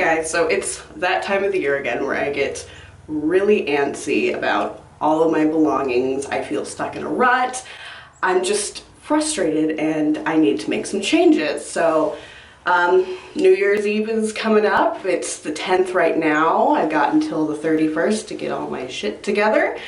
guys, so it's that time of the year again where I get really antsy about all of my belongings. I feel stuck in a rut. I'm just frustrated and I need to make some changes. So New Year's Eve is coming up. It's the 10th right now. I've got until the 31st to get all my shit together.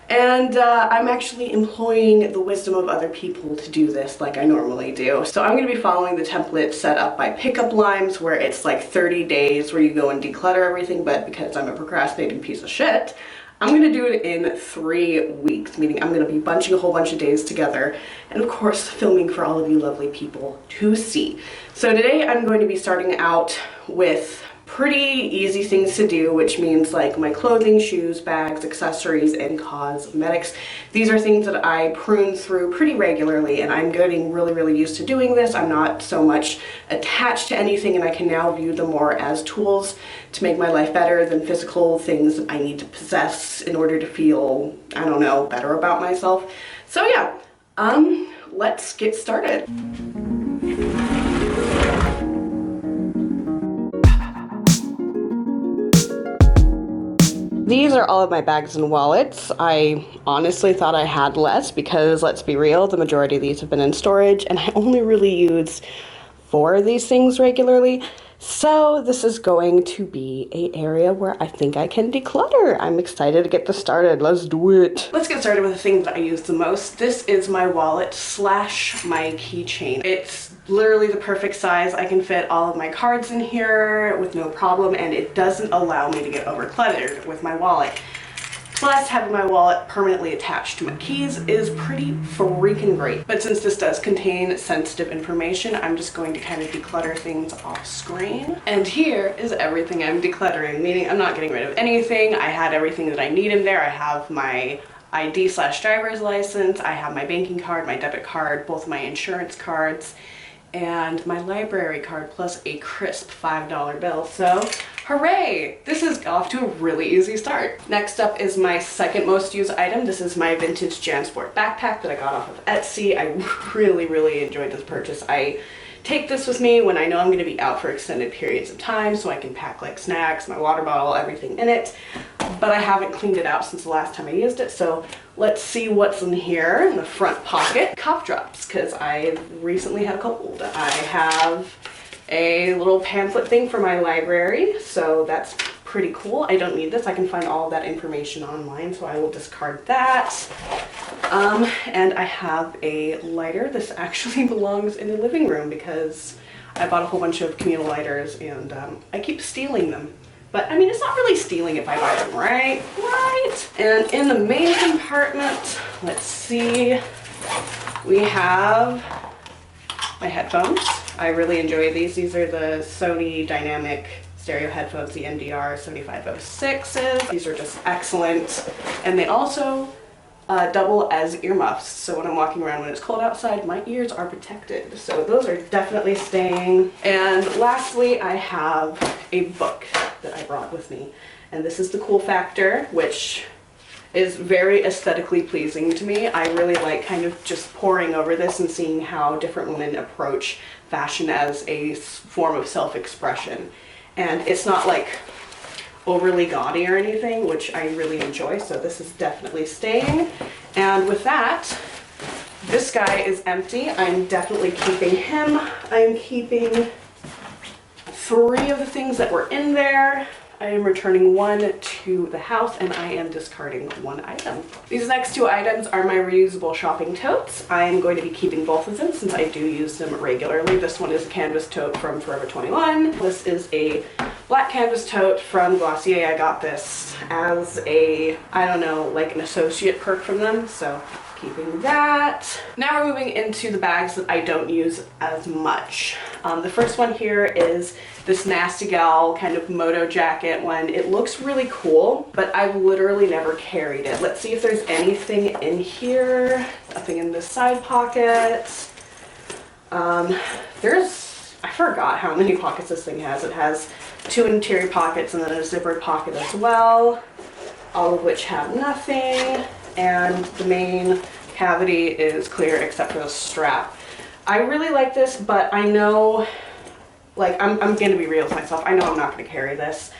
And I'm actually employing the wisdom of other people to do this like I normally do. So I'm going to be following the template set up by Pickup Limes, where it's like 30 days where you go and declutter everything, but because I'm a procrastinating piece of shit, I'm going to do it in 3 weeks, meaning I'm going to be bunching a whole bunch of days together and of course filming for all of you lovely people to see. So today I'm going to be starting out with pretty easy things to do, which means like my clothing, shoes, bags, accessories, and cosmetics. These are things that I prune through pretty regularly, and I'm getting really used to doing this. I'm not so much attached to anything, and I can now view them more as tools to make my life better than physical things that I need to possess in order to feel, I don't know, better about myself. So yeah, let's get started. These are all of my bags and wallets. I honestly thought I had less because, let's be real, the majority of these have been in storage and I only really use 4 of these things regularly. So this is going to be an area where I think I can declutter. I'm excited to get this started. Let's do it. Let's get started with the thing that I use the most. This is my wallet slash my keychain. It's literally the perfect size. I can fit all of my cards in here with no problem, and it doesn't allow me to get overcluttered with my wallet. Plus, having my wallet permanently attached to my keys is pretty freaking great. But since this does contain sensitive information, I'm just going to kind of declutter things off screen. And here is everything I'm decluttering, meaning I'm not getting rid of anything. I had everything that I need in there. I have my ID slash driver's license. I have my banking card, my debit card, both my insurance cards, and my library card, plus a crisp $5 bill. So hooray! This is off to a really easy start. Next up is my second most used item. This is my vintage JanSport backpack that I got off of Etsy. I really enjoyed this purchase. I take this with me when I know I'm going to be out for extended periods of time, so I can pack like snacks, my water bottle, everything in it. But I haven't cleaned it out since the last time I used it, so let's see what's in here in the front pocket. Cough drops, because I recently had a cold. I have a little pamphlet thing for my library, so that's pretty cool. I don't need this. I can find all of that information online, so I will discard that. And I have a lighter. This actually belongs in the living room because I bought a whole bunch of communal lighters and I keep stealing them. But I mean, it's not really stealing if I buy them, right? Right? And in the main compartment, let's see, we have my headphones. I really enjoy these. These are the Sony Dynamic stereo headphones, the NDR 7506s. These are just excellent. And they also double as earmuffs. So when I'm walking around when it's cold outside, my ears are protected. So those are definitely staying. And lastly, I have a book that I brought with me. And this is the Cool Factor, which is very aesthetically pleasing to me. I really like kind of just poring over this and seeing how different women approach fashion as a form of self-expression. And it's not like overly gaudy or anything, which I really enjoy, so this is definitely staying. And with that, this guy is empty. I'm definitely keeping him. I'm keeping 3 of the things that were in there. I am returning 1 to the house, and I am discarding 1 item. These next 2 items are my reusable shopping totes. I am going to be keeping both of them since I do use them regularly. This one is a canvas tote from Forever 21. This is a black canvas tote from Glossier. I got this as a, I don't know, like an associate perk from them, so keeping that. Now we're moving into the bags that I don't use as much. The first one here is this Nasty Gal kind of moto jacket one. It looks really cool, but I've literally never carried it. Let's see if there's anything in here. Nothing in this side pocket. I forgot how many pockets this thing has. It has 2 interior pockets and then a zippered pocket as well, all of which have nothing. And the main cavity is clear except for the strap. I really like this, but I know like, I'm gonna be real with myself. I know I'm not gonna carry this.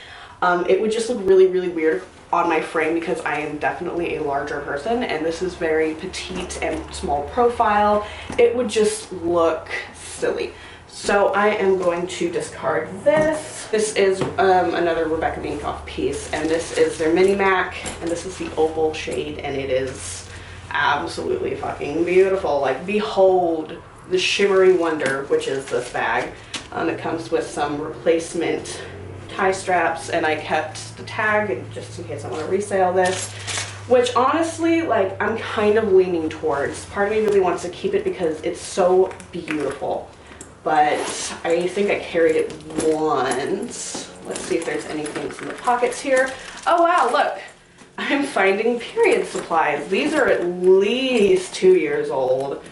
It would just look really, really weird on my frame because I am definitely a larger person and this is very petite and small profile. It would just look silly. So I am going to discard this. This is another Rebecca Minkoff piece, and this is their Mini Mac, and this is the opal shade, and it is absolutely fucking beautiful. Like, behold the shimmery wonder, which is this bag. It comes with some replacement tie straps, and I kept the tag just in case I want to resale this, which honestly, like, I'm kind of leaning towards. Part of me really wants to keep it because it's so beautiful, but I think I carried it once. Let's see if there's anything in the pockets here. Oh wow, look, I'm finding period supplies. These are at least 2 years old.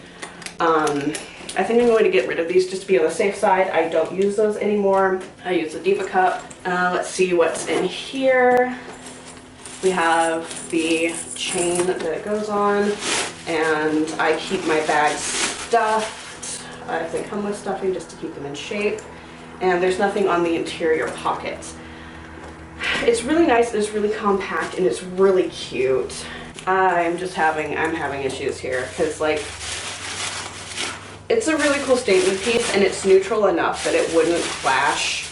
I think I'm going to get rid of these just to be on the safe side. I don't use those anymore. I use the Diva cup. Let's see what's in here. We have the chain that it goes on, and I keep my bags stuffed. If they come with stuffing, just to keep them in shape. And there's nothing on the interior pockets. It's really nice, it's really compact, and it's really cute. I'm having issues here because, like, it's a really cool statement piece and it's neutral enough that it wouldn't clash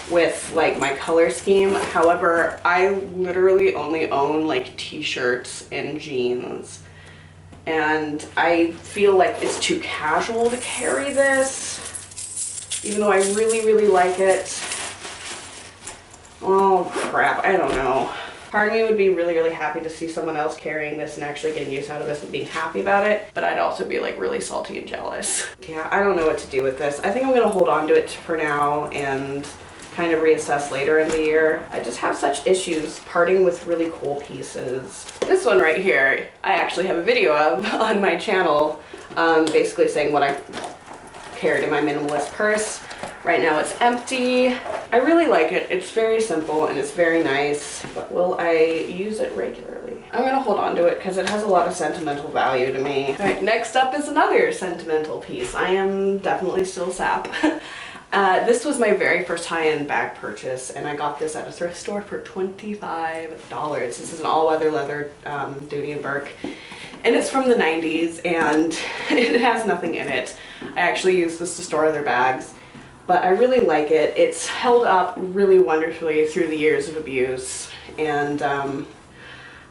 with, like, my color scheme. However, I literally only own, like, t-shirts and jeans, and I feel like it's too casual to carry this, even though I really, really like it. Oh crap, I don't know. Part of me would be really, really happy to see someone else carrying this and actually getting use out of this and being happy about it, but I'd also be, like, really salty and jealous. Yeah, I don't know what to do with this. I think I'm gonna hold on to it for now and kind of reassess later in the year. I just have such issues parting with really cool pieces. This one right here, I actually have a video of on my channel, basically saying what I carried in my minimalist purse. Right now it's empty. I really like it. It's very simple and it's very nice, but will I use it regularly? I'm gonna hold on to it because it has a lot of sentimental value to me. All right, next up is another sentimental piece. I am definitely still sap. This was my very first high-end bag purchase, and I got this at a thrift store for $25. This is an all-weather leather Dooney and Burke, and it's from the 90s, and it has nothing in it. I actually use this to store other bags, but I really like it. It's held up really wonderfully through the years of abuse, and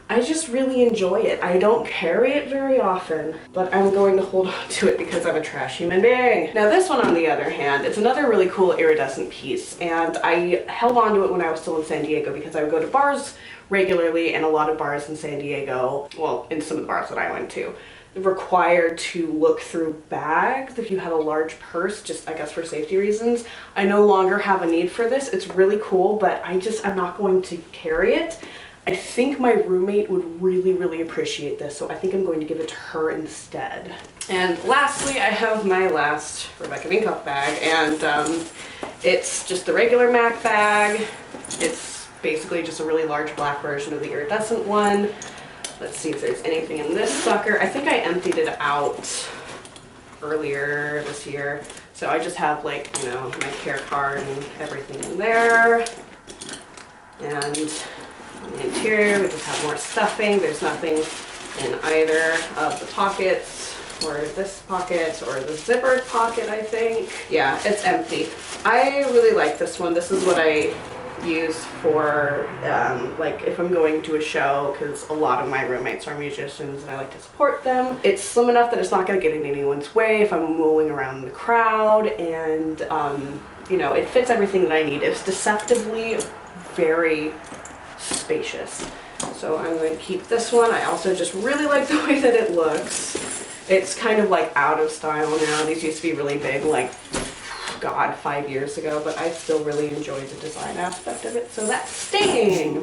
I just really enjoy it. I don't carry it very often, but I'm going to hold on to it because I'm a trash human being. Now this one, on the other hand, it's another really cool iridescent piece, and I held on to it when I was still in San Diego because I would go to bars regularly, and a lot of bars in San Diego, well, in some of the bars that I went to, required to look through bags if you had a large purse, just I guess for safety reasons. I no longer have a need for this. It's really cool, but I'm not going to carry it. I think my roommate would really, really appreciate this, so I think I'm going to give it to her instead. And lastly, I have my last Rebecca Minkoff bag, and it's just the regular MAC bag. It's basically just a really large black version of the iridescent one. Let's see if there's anything in this sucker. I think I emptied it out earlier this year, so I just have, like, you know, my care card and everything in there. And on the interior, we just have more stuffing. There's nothing in either of the pockets, or this pocket, or the zipper pocket, I think. Yeah, it's empty. I really like this one. This is what I use for, like, if I'm going to a show, because a lot of my roommates are musicians and I like to support them. It's slim enough that it's not going to get in anyone's way if I'm mulling around in the crowd, and, you know, it fits everything that I need. It's deceptively very spacious. So I'm going to keep this one. I also just really like the way that it looks. It's kind of, like, out of style now. These used to be really big, like, God, 5 years ago, but I still really enjoy the design aspect of it, so that's staying.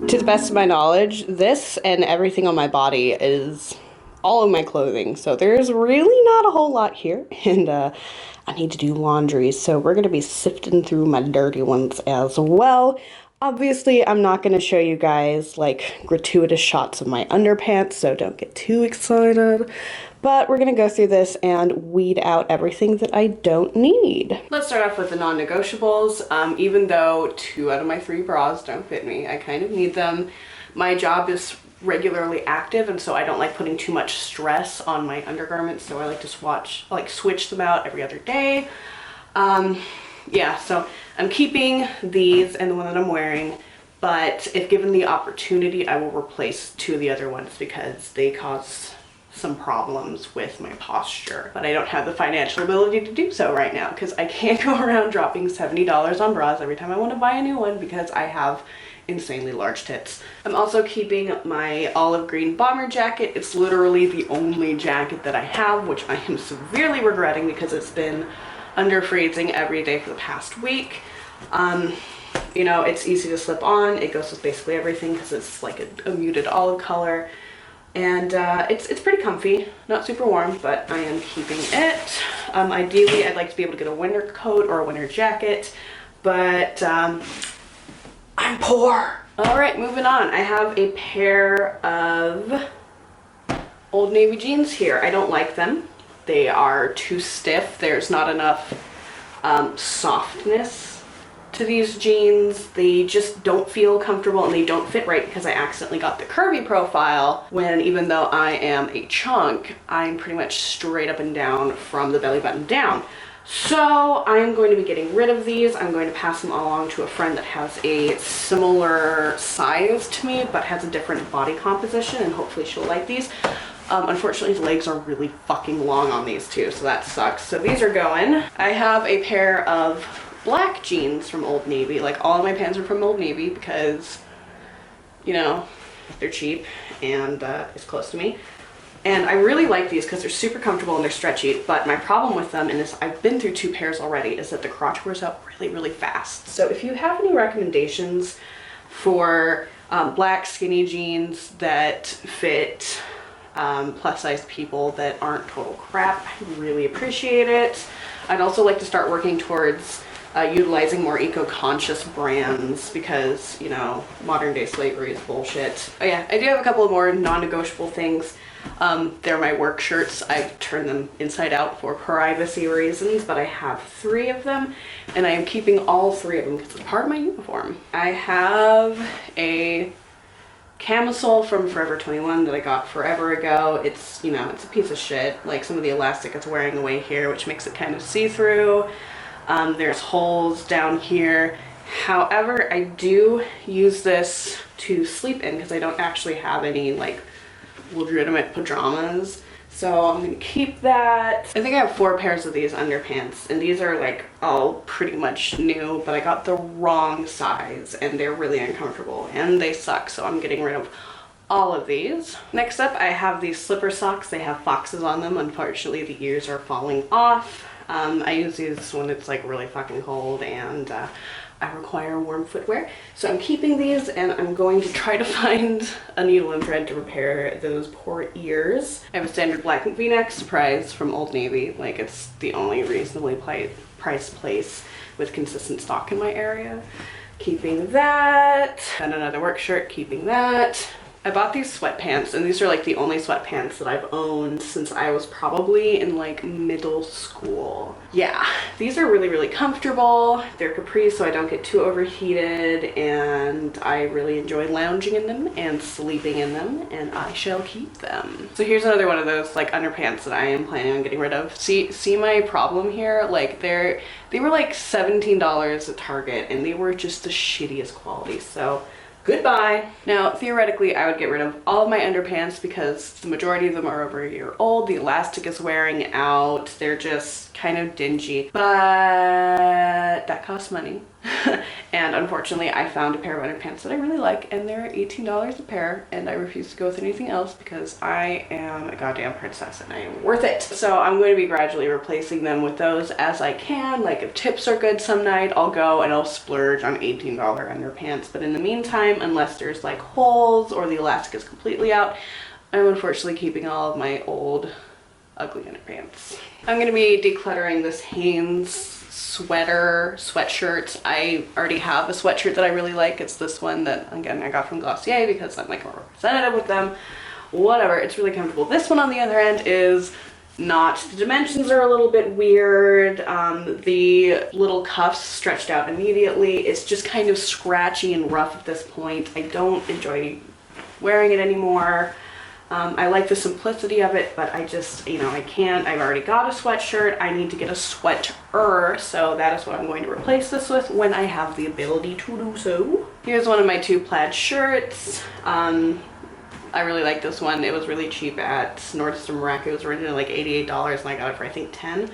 To the best of my knowledge, this and everything on my body is all of my clothing, so there's really not a whole lot here, and I need to do laundry, so we're going to be sifting through my dirty ones as well. Obviously, I'm not going to show you guys like gratuitous shots of my underpants, so don't get too excited. But we're going to go through this and weed out everything that I don't need. Let's start off with the non-negotiables. Even though 2 out of my 3 bras don't fit me, I kind of need them. My job is regularly active, and so I don't like putting too much stress on my undergarments, so I like to switch them out every other day. Yeah, so I'm keeping these and the one that I'm wearing, but if given the opportunity, I will replace 2 of the other ones because they cause some problems with my posture. But I don't have the financial ability to do so right now because I can't go around dropping $70 on bras every time I want to buy a new one because I have insanely large tits. I'm also keeping my olive green bomber jacket. It's literally the only jacket that I have, which I am severely regretting because it's been under freezing every day for the past week. You know, it's easy to slip on. It goes with basically everything because it's like a muted olive color. And it's pretty comfy, not super warm, but I am keeping it. Ideally, I'd like to be able to get a winter coat or a winter jacket, but I'm poor. All right, moving on. I have a pair of Old Navy jeans here. I don't like them. They are too stiff. There's not enough softness to these jeans. They just don't feel comfortable and they don't fit right because I accidentally got the curvy profile when, even though I am a chunk, I'm pretty much straight up and down from the belly button down. So I'm going to be getting rid of these. I'm going to pass them along to a friend that has a similar size to me but has a different body composition, and hopefully she'll like these. Unfortunately, the legs are really fucking long on these too, so that sucks. So these are going. I have a pair of black jeans from Old Navy. Like, all of my pants are from Old Navy because, you know, they're cheap and it's close to me. And I really like these because they're super comfortable and they're stretchy, but my problem with them, and this, I've been through 2 pairs already, is that the crotch wears out really, really fast. So if you have any recommendations for black skinny jeans that fit plus size people that aren't total crap, I really appreciate it. I'd also like to start working towards utilizing more eco-conscious brands because, you know, modern day slavery is bullshit. Oh yeah, I do have a couple of more non-negotiable things. They're my work shirts. I've turned them inside out for privacy reasons, but I have 3 of them and I am keeping all 3 of them because it's part of my uniform. I have a camisole from Forever 21 that I got forever ago. It's, you know, it's a piece of shit. Like, some of the elastic is wearing away here, which makes it kind of see-through. There's holes down here. However, I do use this to sleep in because I don't actually have any like legitimate pajamas. So I'm gonna keep that. I think I have 4 pairs of these underpants, and these are like all pretty much new, but I got the wrong size and they're really uncomfortable and they suck, so I'm getting rid of all of these. Next up, I have these slipper socks. They have foxes on them. Unfortunately, the ears are falling off. I use these when it's like really fucking cold and I require warm footwear. So I'm keeping these and I'm going to try to find a needle and thread to repair those poor ears. I have a standard black V-neck, surprise, from Old Navy. Like, it's the only reasonably priced place with consistent stock in my area. Keeping that. And another work shirt, keeping that. I bought these sweatpants, and these are like the only sweatpants that I've owned since I was probably in like middle school. Yeah, these are really, really comfortable. They're capri, so I don't get too overheated, and I really enjoy lounging in them and sleeping in them, and I shall keep them. So here's another one of those like underpants that I am planning on getting rid of. See my problem here? Like, they were like $17 at Target, and they were just the shittiest quality, so goodbye. Now, theoretically, I would get rid of all of my underpants because the majority of them are over a year old. The elastic is wearing out. They're just kind of dingy, but that costs money. And unfortunately, I found a pair of underpants that I really like, and they're $18 a pair, and I refuse to go with anything else because I am a goddamn princess and I am worth it. So I'm going to be gradually replacing them with those as I can. Like, if tips are good some night, I'll go and I'll splurge on $18 underpants. But in the meantime, unless there's like holes or the elastic is completely out, I'm unfortunately keeping all of my old ugly underpants. I'm gonna be decluttering this Hanes sweatshirt. I already have a sweatshirt that I really like. It's this one that, again, I got from Glossier because I'm like a representative with them. Whatever, it's really comfortable. This one on the other end is not. The dimensions are a little bit weird. The little cuffs stretched out immediately. It's just kind of scratchy and rough at this point. I don't enjoy wearing it anymore. I like the simplicity of it, but I just, you know, I can't. I've already got a sweatshirt. I need to get a sweater, so that is what I'm going to replace this with when I have the ability to do so. Here's one of my 2 plaid shirts. I really like this one. It was really cheap at Nordstrom Rack. It was originally like $88 and I got it for I think 10.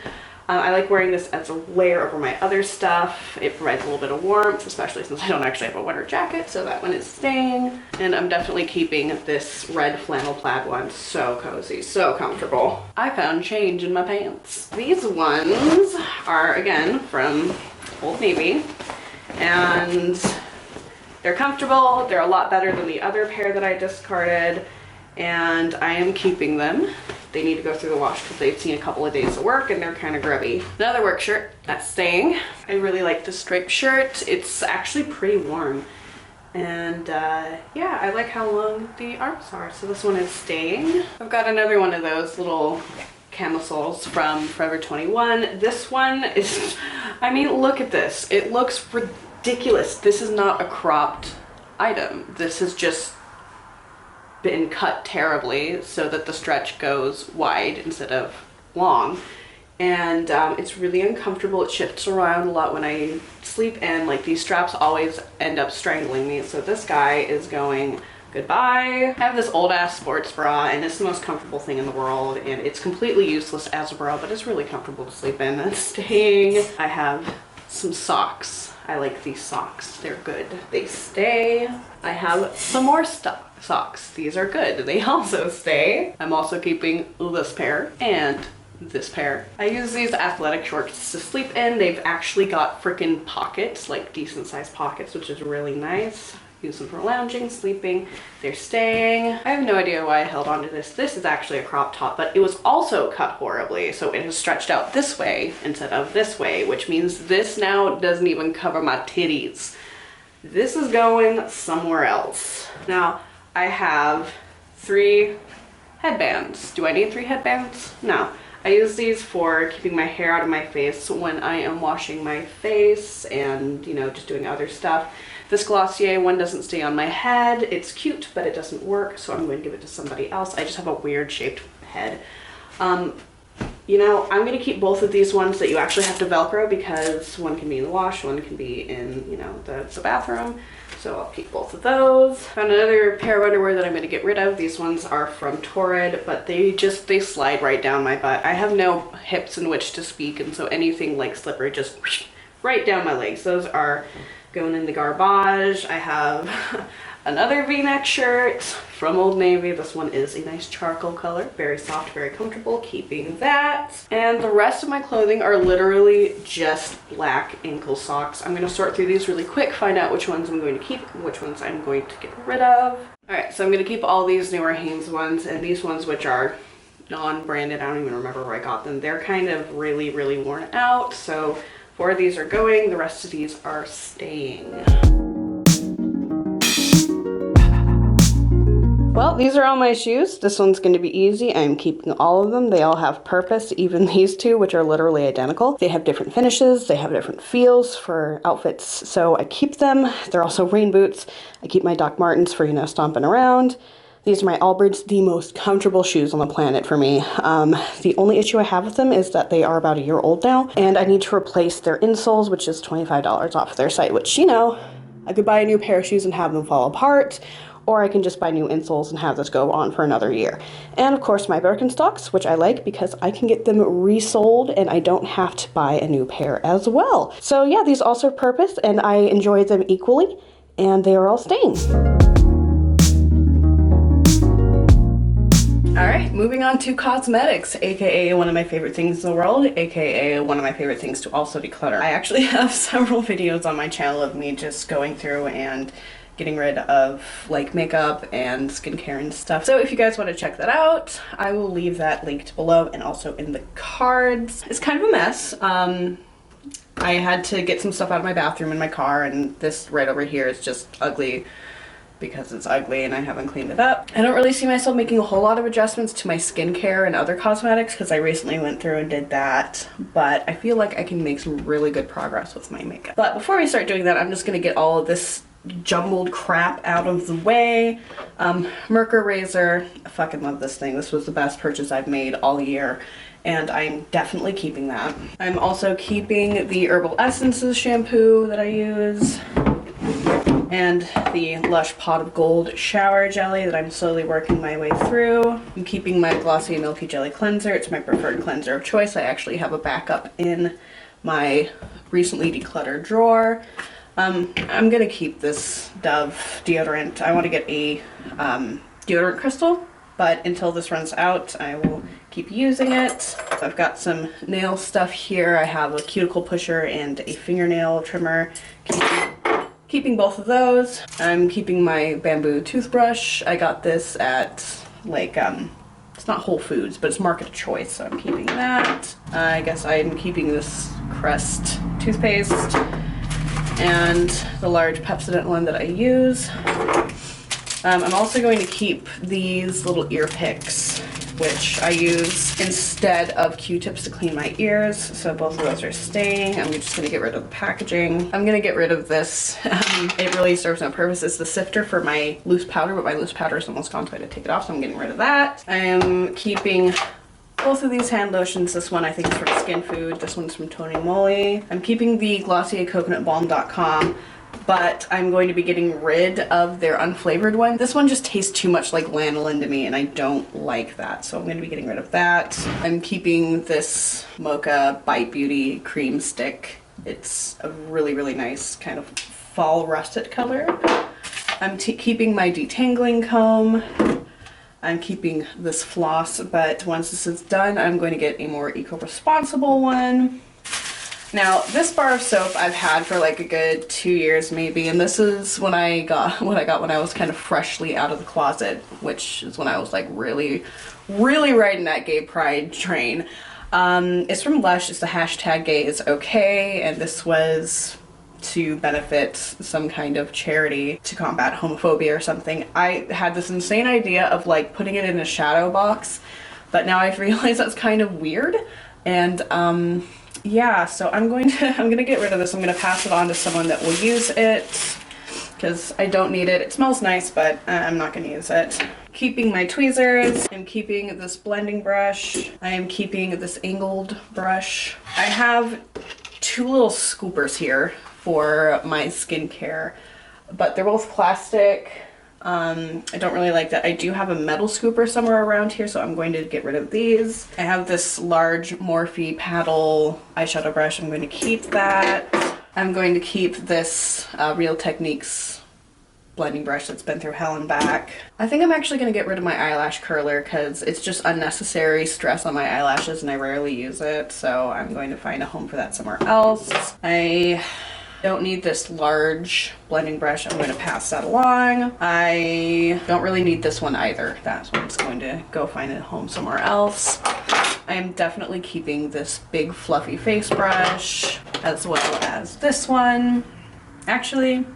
I like wearing this as a layer over my other stuff. It provides a little bit of warmth, especially since I don't actually have a winter jacket, so that one is staying. And I'm definitely keeping this red flannel plaid one. So cozy, so comfortable. I found change in my pants. These ones are, again, from Old Navy, and they're comfortable. They're a lot better than the other pair that I discarded, and I am keeping them. They need to go through the wash because they've seen a couple of days of work and they're kind of grubby. Another work shirt, that's staying. I really like this striped shirt. It's actually pretty warm. And yeah, I like how long the arms are. So this one is staying. I've got another one of those little camisoles from Forever 21. This one is, I mean, look at this. It looks ridiculous. This is not a cropped item. This has just been cut terribly so that the stretch goes wide instead of long, and it's really uncomfortable. It shifts around a lot when I sleep, and like these straps always end up strangling me, so this guy is going goodbye. I have this old ass sports bra and it's the most comfortable thing in the world, and it's completely useless as a bra, but it's really comfortable to sleep in. That's staying. I have some socks. I like these socks. They're good. They stay. I have some more socks. These are good. They also stay. I'm also keeping this pair and this pair. I use these athletic shorts to sleep in. They've actually got freaking pockets, like decent sized pockets, which is really nice. Use them for lounging, sleeping. They're staying. I have no idea why I held on to this. This is actually a crop top, but it was also cut horribly, so it has stretched out this way instead of this way, which means this now doesn't even cover my titties. This is going somewhere else. Now, I have 3 headbands. Do I need 3 headbands? No. I use these for keeping my hair out of my face when I am washing my face and, you know, just doing other stuff. This Glossier one doesn't stay on my head. It's cute, but it doesn't work, so I'm going to give it to somebody else. I just have a weird shaped head. You know, I'm going to keep both of these ones that you actually have to Velcro, because one can be in the wash, one can be in, you know, the bathroom. So I'll keep both of those. Found another pair of underwear that I'm going to get rid of. These ones are from Torrid, but they slide right down my butt. I have no hips in which to speak, and so anything like slippery just right down my legs. Those are going in the garbage. I have another V-neck shirt from Old Navy. This one is a nice charcoal color, very soft, very comfortable, keeping that. And the rest of my clothing are literally just black ankle socks. I'm going to sort through these really quick, find out which ones I'm going to keep and which ones I'm going to get rid of. Alright, so I'm going to keep all these newer Hanes ones, and these ones which are non-branded, I don't even remember where I got them. They're kind of really, really worn out, so 4 of these are going, the rest of these are staying. Well, these are all my shoes. This one's going to be easy. I'm keeping all of them. They all have purpose, even these 2, which are literally identical. They have different finishes. They have different feels for outfits, so I keep them. They're also rain boots. I keep my Doc Martens for, you know, stomping around. These are my Allbirds, the most comfortable shoes on the planet for me. The only issue I have with them is that they are about a year old now, and I need to replace their insoles, which is $25 off their site, which, you know, I could buy a new pair of shoes and have them fall apart, or I can just buy new insoles and have this go on for another year. And of course my Birkenstocks, which I like because I can get them resold and I don't have to buy a new pair as well. So yeah, these all serve purpose and I enjoy them equally, and they are all staying. Alright, moving on to cosmetics, aka one of my favorite things in the world, aka one of my favorite things to also declutter. I actually have several videos on my channel of me just going through and getting rid of like makeup and skincare and stuff. So if you guys want to check that out, I will leave that linked below and also in the cards. It's kind of a mess. I had to get some stuff out of my bathroom in my car, and this right over here is just ugly because it's ugly and I haven't cleaned it up. I don't really see myself making a whole lot of adjustments to my skincare and other cosmetics because I recently went through and did that, but I feel like I can make some really good progress with my makeup. But before we start doing that, I'm just gonna get all of this jumbled crap out of the way. Merkur razor, I fucking love this thing. This was the best purchase I've made all year, and I'm definitely keeping that. I'm also keeping the Herbal Essences shampoo that I use, and the Lush Pot of Gold shower jelly that I'm slowly working my way through. I'm keeping my Glossy Milky Jelly cleanser. It's my preferred cleanser of choice. I actually have a backup in my recently decluttered drawer. I'm gonna keep this Dove deodorant. I want to get a deodorant crystal, but until this runs out, I will keep using it. I've got some nail stuff here. I have a cuticle pusher and a fingernail trimmer. Keeping both of those. I'm keeping my bamboo toothbrush. I got this at like, it's not Whole Foods, but it's market of choice, so I'm keeping that. I guess I'm keeping this Crest toothpaste and the large Pepsodent one that I use. I'm also going to keep these little ear picks, which I use instead of Q-tips to clean my ears. So both of those are staying. I'm just gonna get rid of the packaging. I'm gonna get rid of this. It really serves no purpose. It's the sifter for my loose powder, but my loose powder is almost gone, so I had to take it off, so I'm getting rid of that. I am keeping both of these hand lotions. This one I think is from Skin Food. This one's from Tony Moly. I'm keeping the Glossier Coconut Balm.com, but I'm going to be getting rid of their unflavored one. This one just tastes too much like lanolin to me, and I don't like that, so I'm going to be getting rid of that. I'm keeping this Mocha Bite Beauty cream stick. It's a really, really nice kind of fall russet color. I'm keeping my detangling comb. I'm keeping this floss, but once this is done, I'm going to get a more eco-responsible one. Now, this bar of soap I've had for like a good 2 years maybe, and this is when I got when I was kind of freshly out of the closet, which is when I was like really riding that gay pride train. It's from Lush. It's the hashtag gay is okay, and this was to benefit some kind of charity to combat homophobia or something. I had this insane idea of like putting it in a shadow box, but now I've realized that's kind of weird, and yeah, so I'm gonna get rid of this. I'm gonna pass it on to someone that will use it because I don't need it. It smells nice, but I'm not gonna use it. Keeping my tweezers. I'm keeping this blending brush. I am keeping this angled brush. I have two little scoopers here for my skincare, but they're both plastic. I don't really like that. I do have a metal scooper somewhere around here, so I'm going to get rid of these. I have this large Morphe paddle eyeshadow brush. I'm going to keep that. I'm going to keep this Real Techniques blending brush that's been through hell and back. I think I'm actually going to get rid of my eyelash curler because it's just unnecessary stress on my eyelashes and I rarely use it, so I'm going to find a home for that somewhere else. I don't need this large blending brush. I'm going to pass that along. I don't really need this one either. That's why I'm just going to go find a home somewhere else. I am definitely keeping this big fluffy face brush as well as this one. Actually,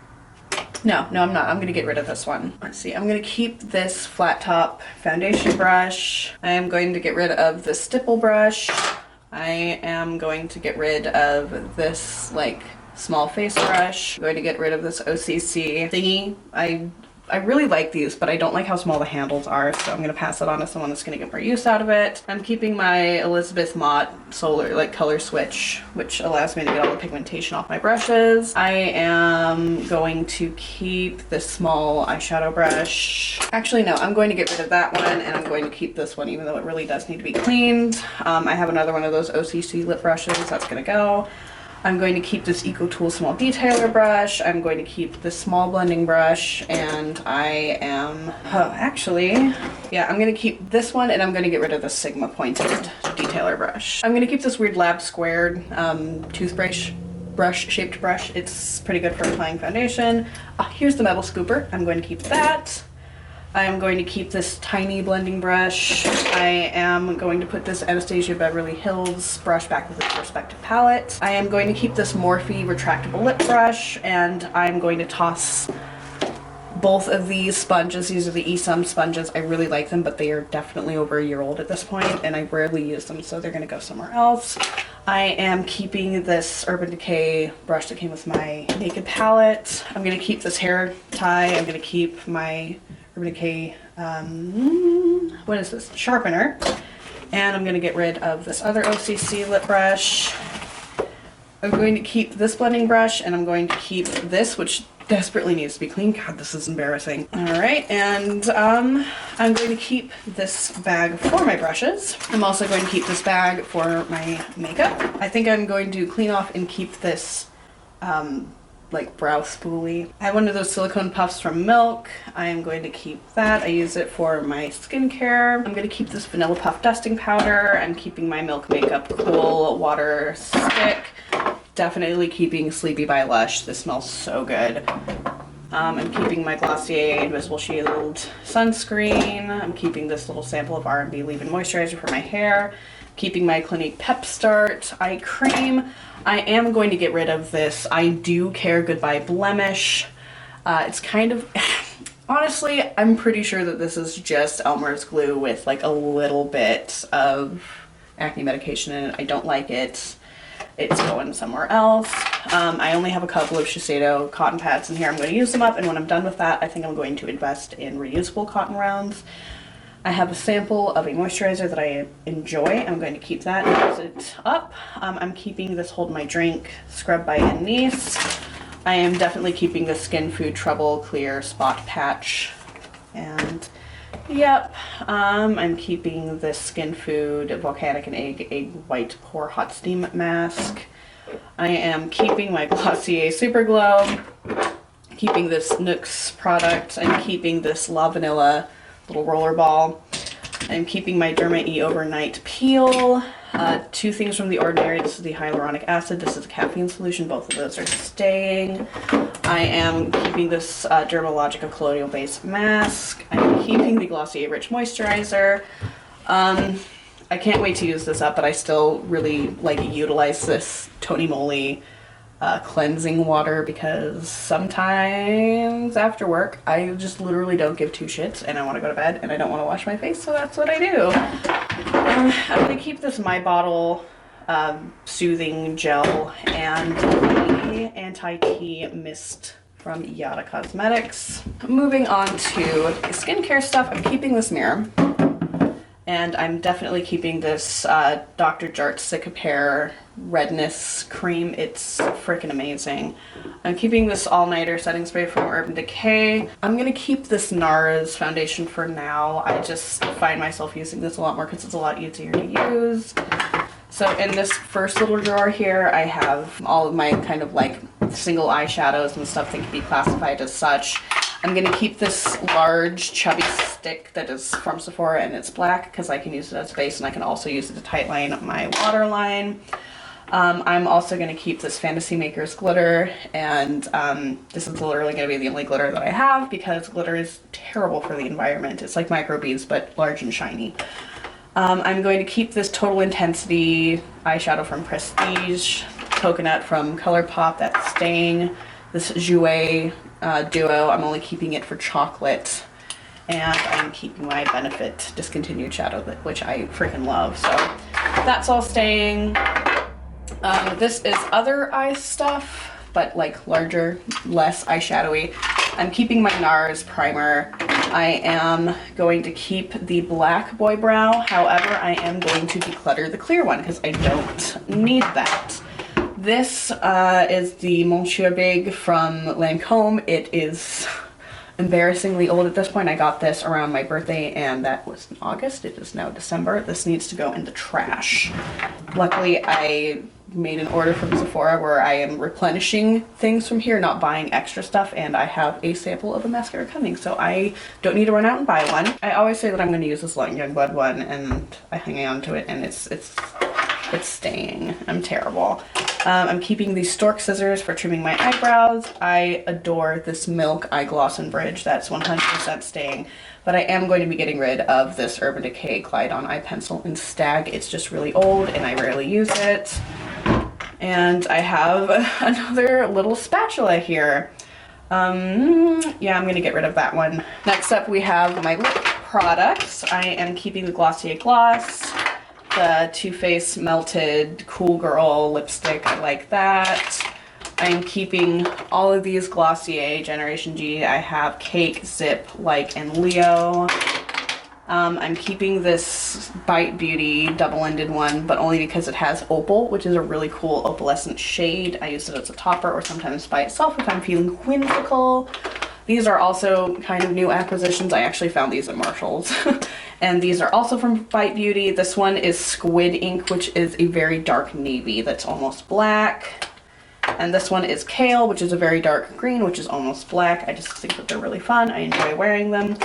no, I'm not. I'm going to get rid of this one. Let's see. I'm going to keep this flat top foundation brush. I am going to get rid of the stipple brush. I am going to get rid of this like small face brush. I'm going to get rid of this OCC thingy. I really like these, but I don't like how small the handles are, so I'm going to pass it on to someone that's going to get more use out of it. I'm keeping my Elizabeth Mott Solar like color switch, which allows me to get all the pigmentation off my brushes. I am going to keep this small eyeshadow brush. Actually, no, I'm going to get rid of that one, and I'm going to keep this one, even though it really does need to be cleaned. I have another one of those OCC lip brushes. That's going to go. I'm going to keep this EcoTool small detailer brush. I'm going to keep this small blending brush, and I am, I'm going to keep this one, and I'm going to get rid of the Sigma pointed detailer brush. I'm going to keep this weird lab squared toothbrush brush-shaped brush. It's pretty good for applying foundation. Here's the metal scooper. I'm going to keep that. I am going to keep this tiny blending brush. I am going to put this Anastasia Beverly Hills brush back with its respective palette. I am going to keep this Morphe retractable lip brush, and I'm going to toss both of these sponges. These are the Esum sponges. I really like them, but they are definitely over a year old at this point, and I rarely use them, so they're gonna go somewhere else. I am keeping this Urban Decay brush that came with my Naked palette. I'm gonna keep this hair tie. I'm gonna keep my Urban Decay, what is this? Sharpener. And I'm gonna get rid of this other OCC lip brush. I'm going to keep this blending brush, and I'm going to keep this, which desperately needs to be clean. God, this is embarrassing. All right, and I'm going to keep this bag for my brushes. I'm also going to keep this bag for my makeup. I think I'm going to clean off and keep this like brow spoolie. I have one of those silicone puffs from Milk. I am going to keep that. I use it for my skincare. I'm going to keep this Vanilla Puff dusting powder. I'm keeping my Milk Makeup Cool Water Stick. Definitely keeping Sleepy by Lush. This smells so good. I'm keeping my Glossier Invisible Shield sunscreen. I'm keeping this little sample of R&B leave-in moisturizer for my hair. Keeping my Clinique Pep Start eye cream. I am going to get rid of this I Do Care Goodbye Blemish. It's kind of, honestly, I'm pretty sure that this is just Elmer's glue with like a little bit of acne medication in it. I don't like it. It's going somewhere else. I only have a couple of Shiseido cotton pads in here. I'm going to use them up, and when I'm done with that, I think I'm going to invest in reusable cotton rounds. I have a sample of a moisturizer that I enjoy. I'm going to keep that and use it up. I'm keeping this Hold My Drink Scrub by Anise. I am definitely keeping the Skin Food Trouble Clear Spot Patch. And yep, I'm keeping this Skin Food Volcanic and Egg White Pore Hot Steam Mask. I am keeping my Glossier Super Glow, keeping this Nooks product. I'm keeping this La Vanilla little roller ball. I'm keeping my Derma E Overnight Peel. Two things from The Ordinary. This is the hyaluronic acid. This is a caffeine solution. Both of those are staying. I am keeping this Dermalogica Colonial Base Mask. I'm keeping the Glossier Rich Moisturizer. I can't wait to use this up, but I still really like utilize this Tony Moly cleansing water, because sometimes after work I just literally don't give two shits and I want to go to bed and I don't want to wash my face, so that's what I do. I'm going to keep this My Bottle soothing gel and the anti-tea mist from Yada Cosmetics. Moving on to skincare stuff, I'm keeping this mirror. And I'm definitely keeping this Dr. Jart Cicapair Redness Cream. It's freaking amazing. I'm keeping this all-nighter setting spray from Urban Decay. I'm going to keep this NARS foundation for now. I just find myself using this a lot more because it's a lot easier to use. So in this first little drawer here, I have all of my kind of like single eyeshadows and stuff that can be classified as such. I'm going to keep this large chubby stick that is from Sephora, and it's black because I can use it as base, and I can also use it to tightline my waterline. I'm also going to keep this Fantasy Makers glitter, and this is literally going to be the only glitter that I have because glitter is terrible for the environment. It's like micro beads, but large and shiny. I'm going to keep this Total Intensity eyeshadow from Prestige, Coconut from ColourPop, that's staying. This Jouer Duo, I'm only keeping it for chocolate. And I'm keeping my Benefit Discontinued Shadow, which I freaking love. So that's all staying. This is other eye stuff, but like larger, less eyeshadowy. I'm keeping my NARS primer. I am going to keep the black boy brow. However, I am going to declutter the clear one because I don't need that. This is the Monsieur Big from Lancome. It is embarrassingly old at this point. I got this around my birthday, and that was in August. It is now December. This needs to go in the trash. Luckily, I made an order from Sephora where I am replenishing things from here, not buying extra stuff, and I have a sample of a mascara coming, so I don't need to run out and buy one. I always say that I'm going to use this Youngblood one, and I hang on to it, and it's It's staying. I'm terrible. I'm keeping these stork scissors for trimming my eyebrows. I adore this Milk Eye Gloss and Bridge. That's 100% staying. But I am going to be getting rid of this Urban Decay Glide-On Eye Pencil in Stag. It's just really old and I rarely use it. And I have another little spatula here. Yeah, I'm gonna get rid of that one. Next up, we have my lip products. I am keeping the Glossier Gloss, the Too Faced Melted Cool Girl lipstick. I like that. I am keeping all of these Glossier Generation G. I have Cake, Zip, Like, and Leo. I'm keeping this Bite Beauty double-ended one, but only because it has opal, which is a really cool opalescent shade. I use it as a topper or sometimes by itself if I'm feeling whimsical. These are also kind of new acquisitions. I actually found these at Marshall's. And these are also from Bite Beauty. This one is Squid Ink, which is a very dark navy that's almost black. And this one is Kale, which is a very dark green, which is almost black. I just think that they're really fun. I enjoy wearing them.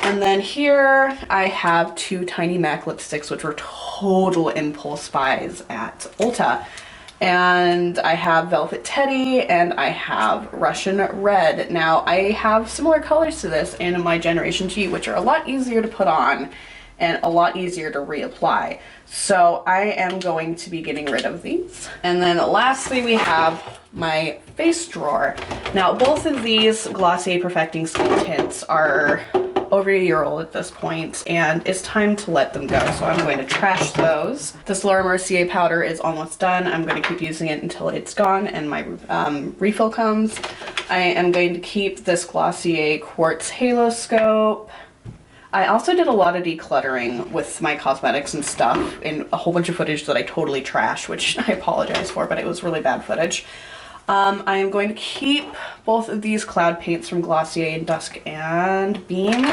And then here I have two Tiny MAC lipsticks, which were total impulse buys at Ulta. And I have Velvet Teddy and I have Russian Red. Now I have similar colors to this in my Generation G, which are a lot easier to put on and a lot easier to reapply. So I am going to be getting rid of these. And then lastly, we have my face drawer. Now both of these Glossier Perfecting Skin tints are over a year old at this point, and it's time to let them go. So I'm going to trash those. This Laura Mercier powder is almost done. I'm going to keep using it until it's gone and my refill comes. I am going to keep this Glossier Quartz Halo Scope. I also did a lot of decluttering with my cosmetics and stuff in a whole bunch of footage that I totally trashed, which I apologize for, but it was really bad footage. I am going to keep both of these cloud paints from Glossier in Dusk and Beam,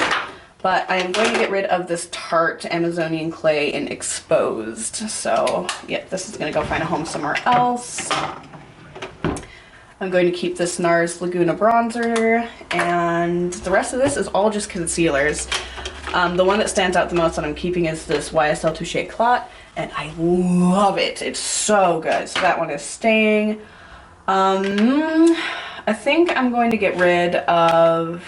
but I am going to get rid of this Tarte Amazonian Clay in Exposed. So yeah, this is going to go find a home somewhere else. I'm going to keep this NARS Laguna bronzer, and the rest of this is all just concealers. The one that stands out the most that I'm keeping is this YSL Touche Clot, and I love it. It's so good. So that one is staying. I think I'm going to get rid of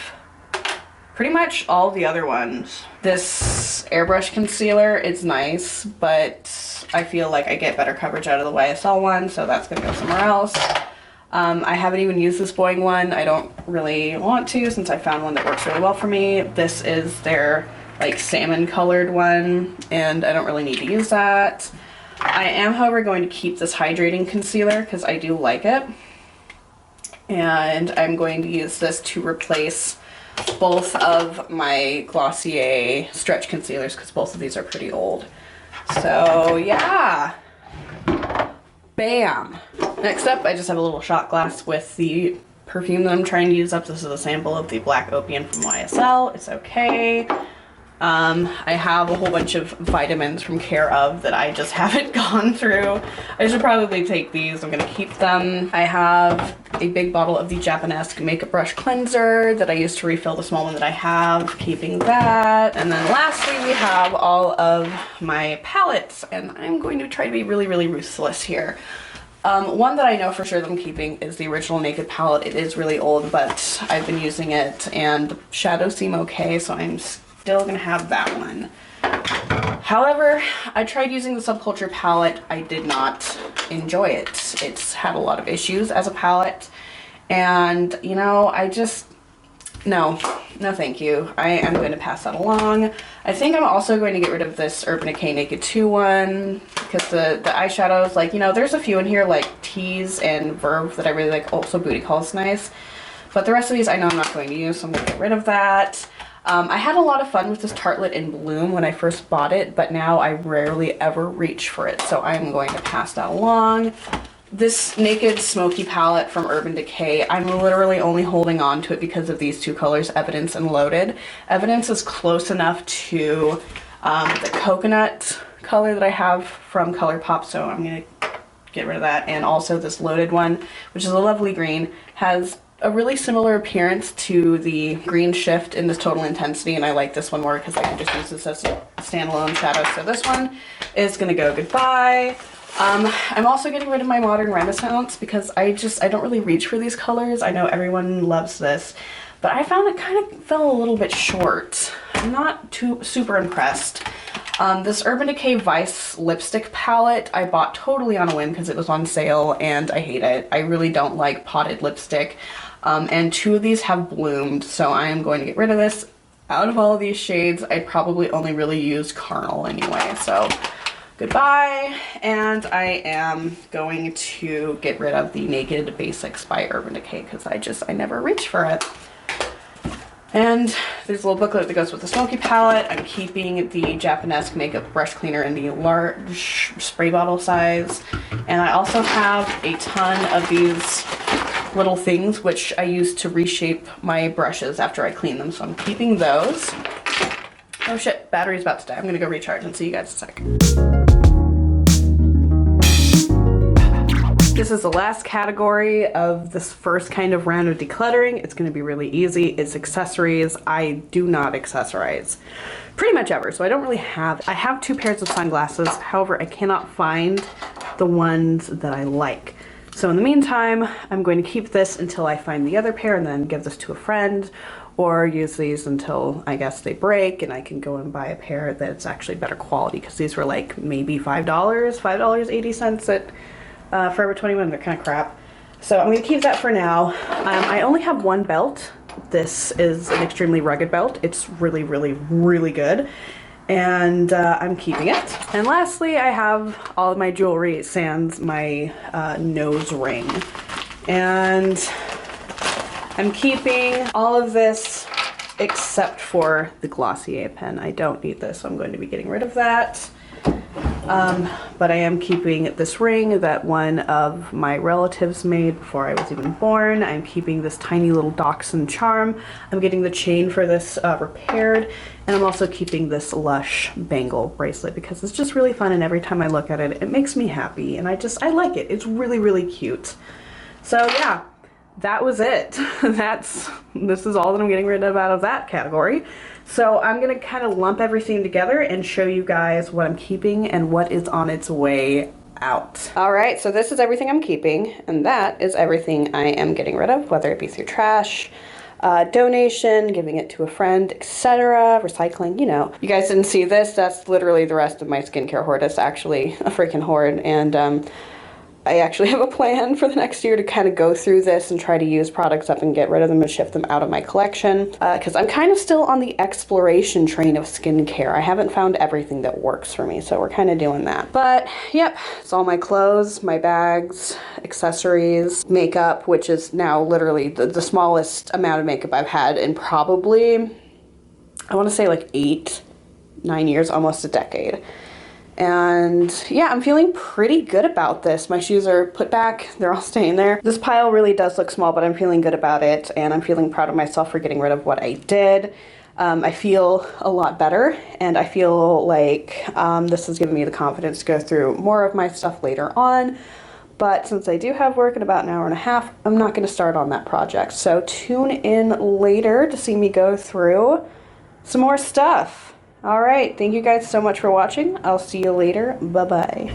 pretty much all the other ones. This airbrush concealer is nice, but I feel like I get better coverage out of the YSL one, so that's gonna go somewhere else. I haven't even used this Boing one. I don't really want to, since I found one that works really well for me. This is their like salmon colored one, and I don't really need to use that. I am, however, going to keep this hydrating concealer because I do like it. And I'm going to use this to replace both of my Glossier stretch concealers because both of these are pretty old. So yeah, bam. Next up, I just have a little shot glass with the perfume that I'm trying to use up. This is a sample of the Black Opium from YSL. It's okay. I have a whole bunch of vitamins from Care Of that I just haven't gone through. I should probably take these. I'm gonna keep them. I have a big bottle of the Japanesque Makeup Brush Cleanser that I used to refill the small one that I have. Keeping that. And then lastly, we have all of my palettes, and I'm going to try to be really, really ruthless here. One that I know for sure that I'm keeping is the original Naked palette. It is really old, but I've been using it, and the shadows seem okay, so I'm still gonna have that one. However, I tried using the Subculture palette. I did not enjoy it. It's had a lot of issues as a palette, and you know, I just, no thank you. I am going to pass that along. I think I'm also going to get rid of this Urban Decay Naked 2 one, because the eyeshadows, like, you know, there's a few in here like Tease and Verve that I really like. Also Booty Call is nice, but the rest of these I know I'm not going to use, so I'm going to get rid of that. I had a lot of fun with this Tartelette in Bloom when I first bought it, but now I rarely ever reach for it, so I'm going to pass that along. This Naked Smoky palette from Urban Decay, I'm literally only holding on to it because of these two colors, Evidence and Loaded. Evidence is close enough to the coconut color that I have from ColourPop, so I'm going to get rid of that. And also this Loaded one, which is a lovely green, has a really similar appearance to the green shift in this Total Intensity, and I like this one more because I can just use this as a standalone shadow. So this one is gonna go goodbye. I'm also getting rid of my Modern Renaissance because I don't really reach for these colors. I know everyone loves this, but I found it kind of fell a little bit short. I'm not too super impressed. This Urban Decay Vice lipstick palette I bought totally on a whim because it was on sale, and I hate it. I really don't like potted lipstick. And 2 of these have bloomed, so I am going to get rid of this. Out of all of these shades, I probably only really use Carnal anyway, so goodbye. And I am going to get rid of the Naked Basics by Urban Decay because I never reach for it. And there's a little booklet that goes with the Smoky palette. I'm keeping the Japanesque makeup brush cleaner in the large spray bottle size. And I also have a ton of these little things which I use to reshape my brushes after I clean them. So I'm keeping those. Oh shit, battery's about to die. I'm gonna go recharge and see you guys in a sec. This is the last category of this first kind of round of decluttering. It's gonna be really easy. It's accessories. I do not accessorize pretty much ever, so I don't really have, I have 2 pairs of sunglasses. However, I cannot find the ones that I like. So in the meantime, I'm going to keep this until I find the other pair and then give this to a friend, or use these until I guess they break and I can go and buy a pair that's actually better quality, because these were like maybe $5.80 at Forever 21. They're kind of crap. So I'm going to keep that for now. I only have 1 belt. This is an extremely rugged belt. It's really, really, really good. And I'm keeping it. And lastly, I have all of my jewelry sans my nose ring. And I'm keeping all of this except for the Glossier pen. I don't need this, so I'm going to be getting rid of that. But I am keeping this ring that one of my relatives made before I was even born. I'm keeping this tiny little dachshund charm. I'm getting the chain for this repaired. And I'm also keeping this Lush bangle bracelet because it's just really fun, and every time I look at it, it makes me happy, and I like it. It's really, really cute. So yeah, that was it. This is all that I'm getting rid of out of that category. So I'm gonna kind of lump everything together and show you guys what I'm keeping and what is on its way out. All right, so this is everything I'm keeping, and that is everything I am getting rid of, whether it be through trash, donation, giving it to a friend, etc., recycling, you know. You guys didn't see this, that's literally the rest of my skincare hoard. It's actually a freaking hoard, and I actually have a plan for the next year to kind of go through this and try to use products up and get rid of them and shift them out of my collection, because I'm kind of still on the exploration train of skincare. I haven't found everything that works for me, so we're kind of doing that. But yep, it's all my clothes, my bags, accessories, makeup, which is now literally the smallest amount of makeup I've had in probably, I want to say like 8, 9 years, almost a decade. And yeah, I'm feeling pretty good about this. My shoes are put back, they're all staying there. This pile really does look small, but I'm feeling good about it, and I'm feeling proud of myself for getting rid of what I did. I feel a lot better, and I feel like this has given me the confidence to go through more of my stuff later on. But since I do have work in about an hour and a half, I'm not going to start on that project. So tune in later to see me go through some more stuff. All right, thank you guys so much for watching. I'll see you later. Bye-bye.